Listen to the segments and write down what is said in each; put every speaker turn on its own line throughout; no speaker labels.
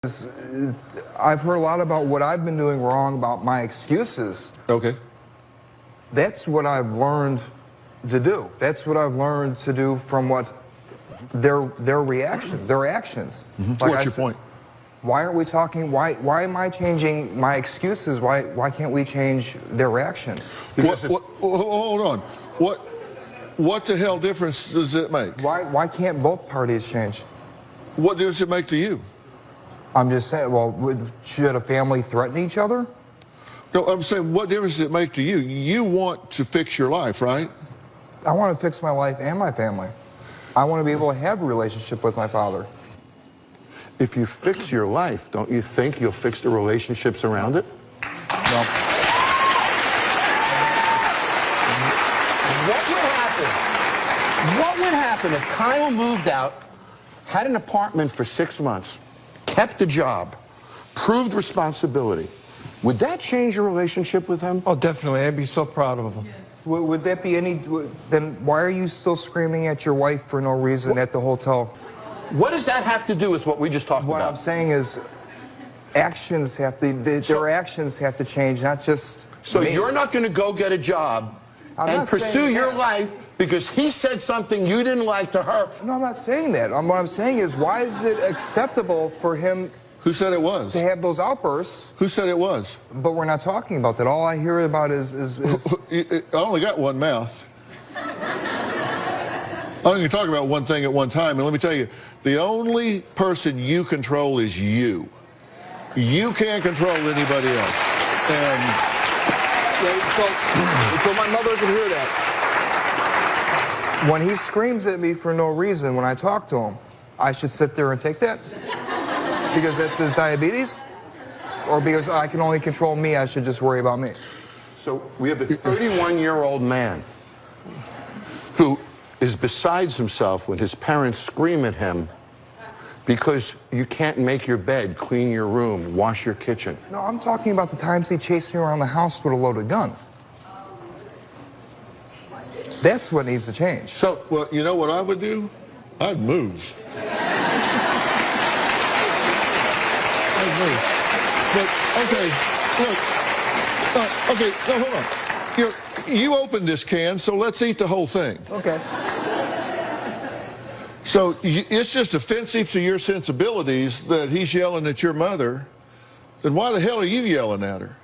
I've heard a lot about what I've been doing wrong, about my excuses.
Okay.
That's what I've learned to do. That's what I've learned to do from what their reactions, their actions.
What's your point?
Why aren't we talking? Why am I changing my excuses? Why can't we change their reactions?
Hold on. What the hell difference does it make?
Why can't both parties change?
What difference does it make to you?
I'm just saying, well, should a family threaten each other?
No, I'm saying, what difference does it make to you? You want to fix your life, right?
I want to fix my life and my family. I want to be able to have a relationship with my father.
If you fix your life, don't you think you'll fix the relationships around it?
No.
What would happen if Kyle moved out, had an apartment for 6 months, kept a job, proved responsibility? Would that change your relationship with him?
Oh, definitely. I'd be so proud of him.
Would that be any, then why are you still screaming at your wife for no reason at the hotel?
What does that have to do with what we just talked
What I'm
about?
saying is actions have to, their actions have to change, not just
So
me.
you're not going to go get a job
I'm
and
not
pursue
saying
your
that.
life because he said something you didn't like to her?
No, I'm not saying that. What I'm saying is, why is it acceptable for him
Who said it was?
to have those outbursts,
Who said it was?
but we're not talking about that? All I hear about is
I only got one mouth. I only can talk about one thing at one time, and let me tell you, the only person you control is you. You can't control anybody else. And
so my mother can hear that. When he screams at me for no reason when I talk to him, I should sit there and take that? Because that's his diabetes? Or because I can only control me, I should just worry about me?
So we have a 31-year-old man who is besides himself when his parents scream at him because you can't make your bed, clean your room, wash your kitchen.
No, I'm talking about the times he chased me around the house with a loaded gun. That's what needs to change.
so, well, you know what I would do? I'd move. I'd move. But, okay, look. Okay, no, hold on. You opened this can, so let's eat the whole thing.
Okay.
So it's just offensive to your sensibilities that he's yelling at your mother. Then why the hell are you yelling at her?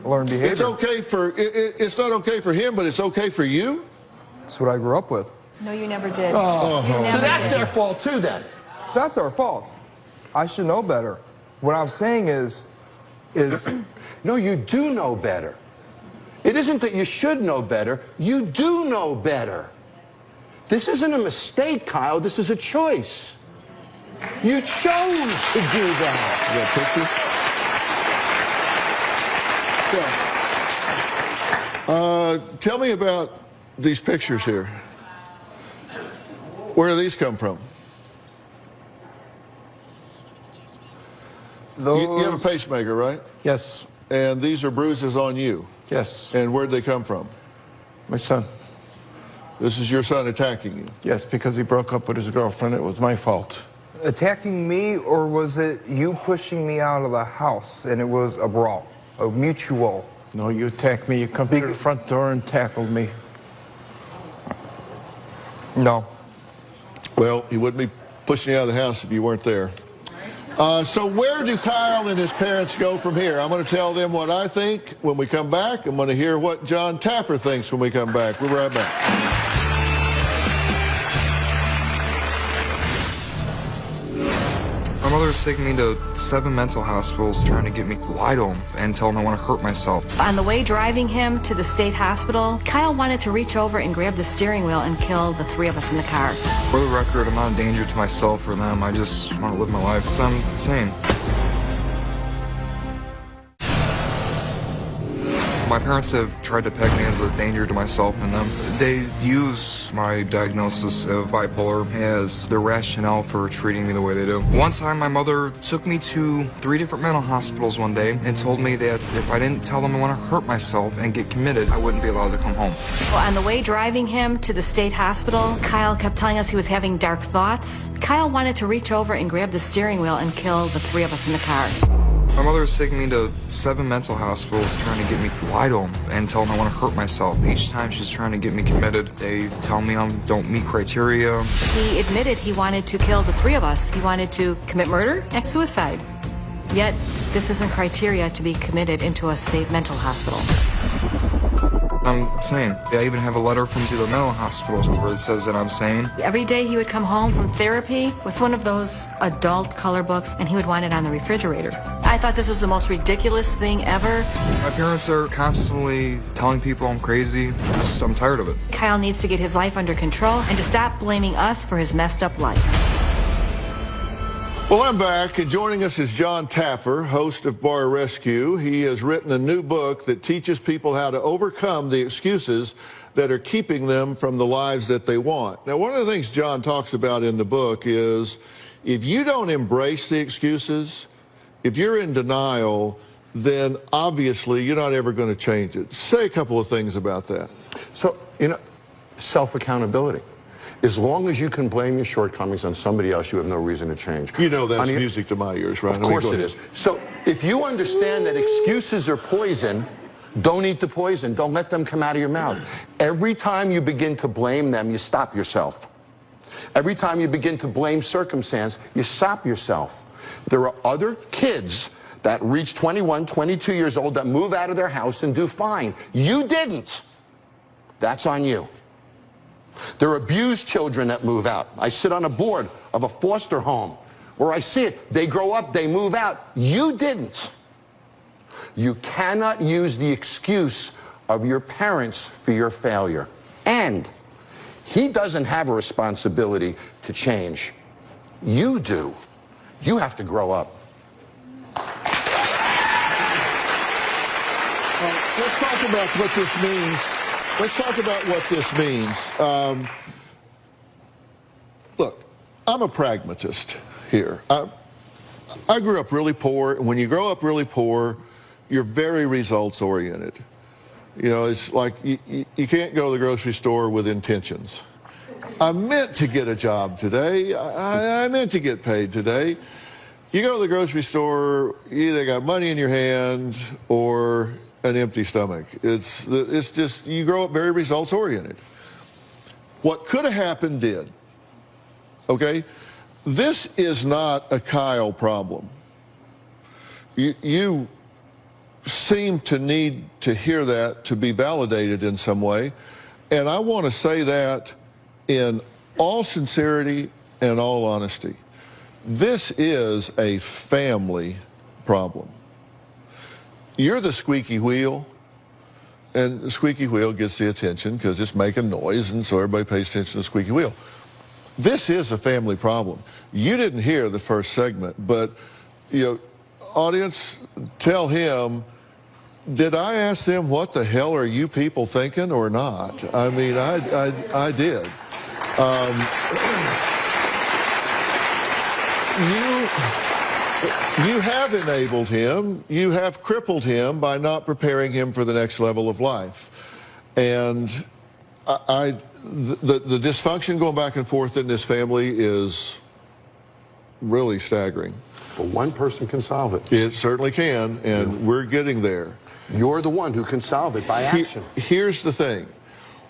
Learn behavior.
It's okay for it's not okay for him, but it's okay for you.
That's what I grew up with.
No, you never did.
Oh.
You never
So that's
did.
their fault too then.
It's not their fault. I should know better. What I'm saying is
No, you do know better. It isn't that you should know better. You do know better. This isn't a mistake, Kyle. This is a choice. You chose to do that.
You got pictures? Yeah. Tell me about these pictures here. Where do these come from? You have a pacemaker, right?
Yes.
And these are bruises on you.
Yes.
And where'd they come from?
My son.
This is your son attacking you.
Yes, because he broke up with his girlfriend. It was my fault.
attacking me, or was it you pushing me out of the house and it was a brawl, a mutual?
No, you attacked me. You come to the front door and tackled me.
No.
Well, he wouldn't be pushing you out of the house if you weren't there. So where do Kyle and his parents go from here? I'm going to tell them what I think when we come back. I'm going to hear what John Taffer thinks when we come back. We'll be right back.
My mother's taking me to 7 mental hospitals trying to get me to lie to them and tell them I want to hurt myself.
On the way driving him to the state hospital, Kyle wanted to reach over and grab the steering wheel and kill the 3 of us in the car.
For the record, I'm not a danger to myself or them. I just want to live my life. I'm insane. My parents have tried to peg me as a danger to myself and them. They use my diagnosis of bipolar as the rationale for treating me the way they do. One time, my mother took me to 3 different mental hospitals one day and told me that if I didn't tell them I want to hurt myself and get committed, I wouldn't be allowed to come home.
Well, on the way driving him to the state hospital, Kyle kept telling us he was having dark thoughts. Kyle wanted to reach over and grab the steering wheel and kill the 3 of us in the car.
My mother is taking me to 7 mental hospitals trying to get me lied on and tell them I want to hurt myself. Each time she's trying to get me committed, they tell me I don't meet criteria.
He admitted he wanted to kill the 3 of us. He wanted to commit murder and suicide. Yet, this isn't criteria to be committed into a state mental hospital.
I'm sane. I even have a letter from the mental hospitals where it says that I'm sane.
Every day he would come home from therapy with one of those adult color books, and he would want it on the refrigerator. I thought this was the most ridiculous thing ever.
My parents are constantly telling people I'm crazy. I'm tired of it.
Kyle needs to get his life under control and to stop blaming us for his messed up life.
Well, I'm back, and joining us is John Taffer, host of Bar Rescue. He has written a new book that teaches people how to overcome the excuses that are keeping them from the lives that they want. Now, one of the things John talks about in the book is if you don't embrace the excuses, if you're in denial, then obviously you're not ever going to change it. Say a couple of things about that.
So, self-accountability. As long as you can blame your shortcomings on somebody else, you have no reason to change.
You know that's music to my ears, right?
Of course it is. So if you understand that excuses are poison, don't eat the poison. Don't let them come out of your mouth. Every time you begin to blame them, you stop yourself. Every time you begin to blame circumstance, you stop yourself. There are other kids that reach 21, 22 years old that move out of their house and do fine. You didn't. That's on you. There are abused children that move out. I sit on a board of a foster home where I see it. They grow up, they move out. You didn't. You cannot use the excuse of your parents for your failure. And he doesn't have a responsibility to change. You do. You have to grow up.
Let's talk about what this means. Let's talk about what this means. Look, I'm a pragmatist here. I grew up really poor, and when you grow up really poor, you're very results-oriented. You know, it's like you can't go to the grocery store with intentions. I meant to get a job today. I meant to get paid today. You go to the grocery store, you either got money in your hand or an empty stomach. It's just, you grow up very results oriented. What could have happened did. Okay? This is not a Kyle problem. You seem to need to hear that to be validated in some way. And I want to say that in all sincerity and all honesty. This is a family problem. You're the squeaky wheel, and the squeaky wheel gets the attention because it's making noise, and so everybody pays attention to the squeaky wheel. This is a family problem. You didn't hear the first segment, but, you know, audience, tell him, did I ask them what the hell are you people thinking or not? I mean, I did. You have enabled him, you have crippled him by not preparing him for the next level of life. And the dysfunction going back and forth in this family is really staggering.
But one person can solve it.
It certainly can, and we're getting there.
You're the one who can solve it by action.
Here's the thing.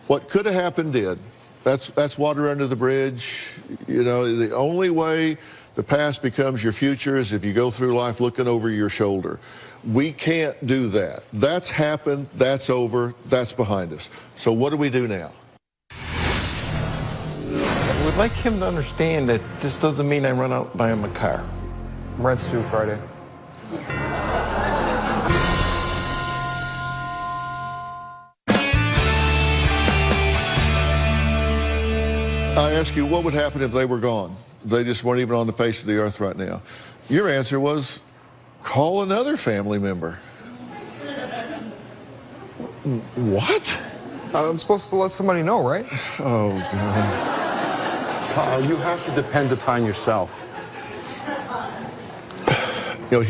What could have happened did. That's water under the bridge. You know, the only way the past becomes your future is if you go through life looking over your shoulder. We can't do that. That's happened. That's over. That's behind us. So what do we do now?
I would like him to understand that this doesn't mean I run out and buy him a car.
Rent's due Friday.
I ask you, what would happen if they were gone? They just weren't even on the face of the earth right now. Your answer was, call another family member. What?
I'm supposed to let somebody know, right?
Oh, God.
Kyle, you have to depend upon yourself.
You know,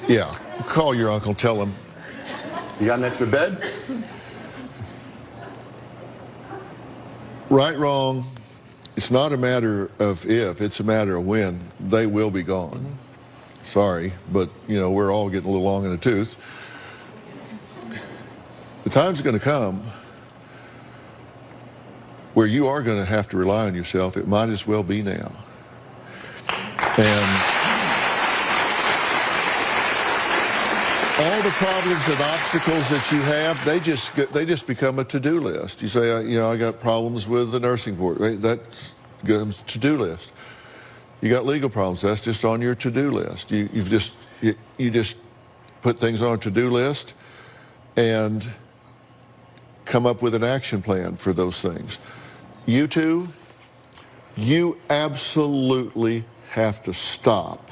yeah, call your uncle, tell him.
You got an extra bed?
Right, wrong, it's not a matter of if, it's a matter of when. They will be gone. Sorry, but, you know, we're all getting a little long in the tooth. The time's going to come where you are going to have to rely on yourself. It might as well be now. And all the problems and obstacles that you have, they just become a to-do list. You say, you know, I got problems with the nursing board. Right? That's a to-do list. You got legal problems. That's just on your to-do list. You just put things on a to-do list and come up with an action plan for those things. You two, you absolutely have to stop,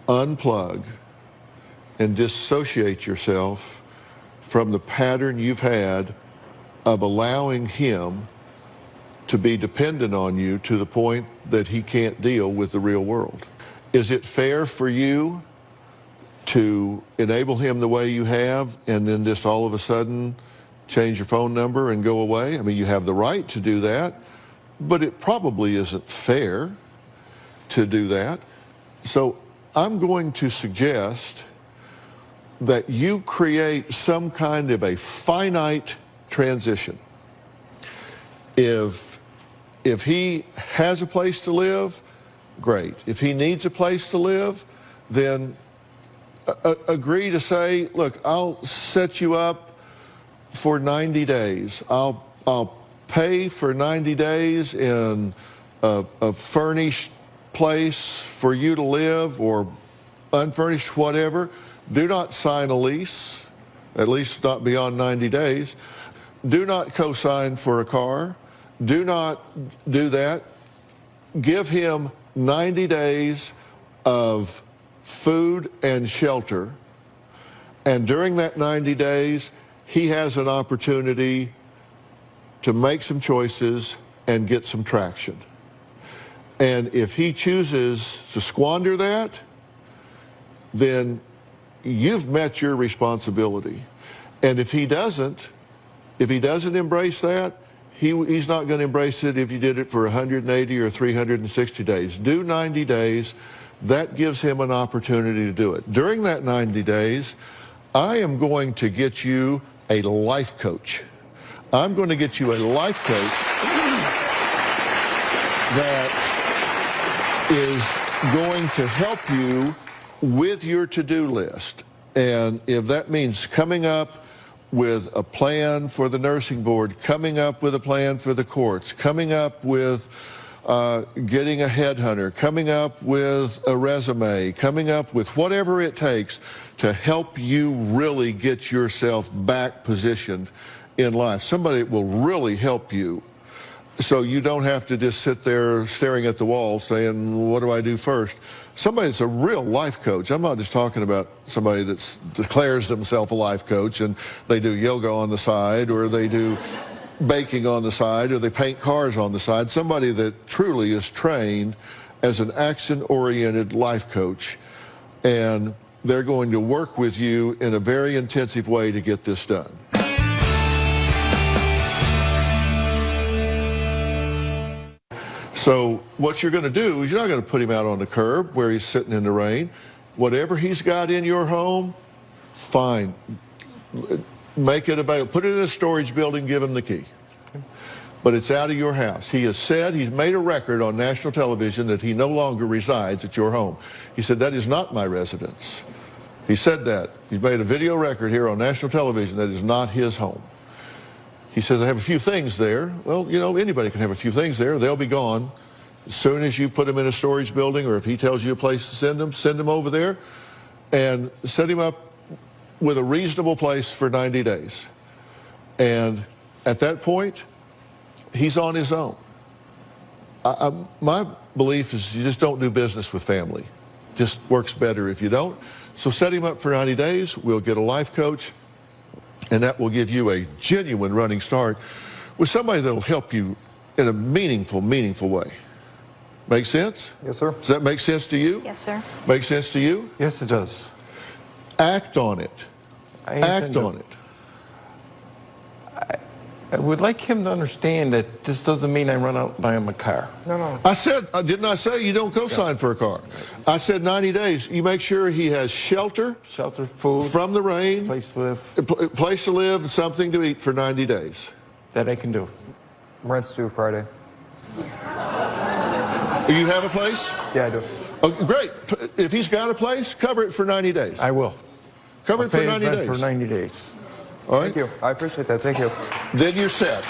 unplug, and dissociate yourself from the pattern you've had of allowing him to be dependent on you to the point that he can't deal with the real world. Is it fair for you to enable him the way you have and then just all of a sudden change your phone number and go away? I mean, you have the right to do that, but it probably isn't fair to do that. So I'm going to suggest that you create some kind of a finite transition. If he has a place to live, great. If he needs a place to live, then agree to say, look, I'll set you up for 90 days. I'll pay for 90 days in a furnished place for you to live, or unfurnished, whatever. Do not sign a lease, at least not beyond 90 days. Do not co-sign for a car. Do not do that. Give him 90 days of food and shelter. And during that 90 days, he has an opportunity to make some choices and get some traction. And if he chooses to squander that, then you've met your responsibility. And if he doesn't embrace that, he's not going to embrace it if you did it for 180 or 360 days. Do 90 days. That gives him an opportunity to do it. During that 90 days, I am going to get you a life coach. I'm going to get you a life coach that is going to help you with your to-do list. And if that means coming up with a plan for the nursing board, coming up with a plan for the courts, coming up with getting a headhunter, coming up with a resume, coming up with whatever it takes to help you really get yourself back positioned in life. Somebody that will really help you so you don't have to just sit there staring at the wall saying, what do I do first? Somebody that's a real life coach. I'm not just talking about somebody that declares themselves a life coach and they do yoga on the side, or they do baking on the side, or they paint cars on the side. Somebody that truly is trained as an action-oriented life coach, and they're going to work with you in a very intensive way to get this done. So what you're going to do is you're not going to put him out on the curb where he's sitting in the rain. Whatever he's got in your home, fine. Make it available. Put it in a storage building, give him the key. But it's out of your house. He has said, he's made a record on national television that he no longer resides at your home. He said, that is not my residence. He said that. He's made a video record here on national television that is not his home. He says, I have a few things there. Well, you know, anybody can have a few things there. They'll be gone. As soon as you put them in a storage building, or if he tells you a place to send them over there, and set him up with a reasonable place for 90 days. And at that point, he's on his own. My belief is you just don't do business with family. Just works better if you don't. So set him up for 90 days. We'll get a life coach. And that will give you a genuine running start with somebody that will help you in a meaningful way. Make sense?
Yes, sir.
Does that make sense to you?
Yes, sir.
Make sense to you?
Yes, it does.
Act on it.
I intend
Act
to.
on it.
I would like him to understand that this doesn't mean I run out and buy him a car.
No.
I said, didn't I say you don't co-sign for a car? I said 90 days. You make sure he has shelter
Shelter, food,
from the rain,
place to live,
a place to live, and something to eat for 90 days.
that I can do.
Rent's due Friday.
You have a place?
Yeah, I do.
Oh, great. If he's got a place, cover it for 90 days.
I will.
Cover
I'll
it for
pay his
90
rent
days.
for 90 days.
All right?
Thank you. I appreciate that. Thank you.
Then you're set.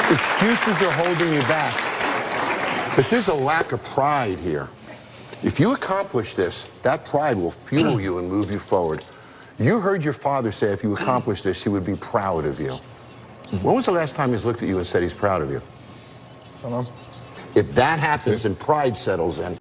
Excuses are holding you back. But there's a lack of pride here. If you accomplish this, that pride will fuel you and move you forward. You heard your father say if you accomplish this, he would be proud of you. When was the last time he's looked at you and said he's proud of you?
I don't know.
If that happens and pride settles in,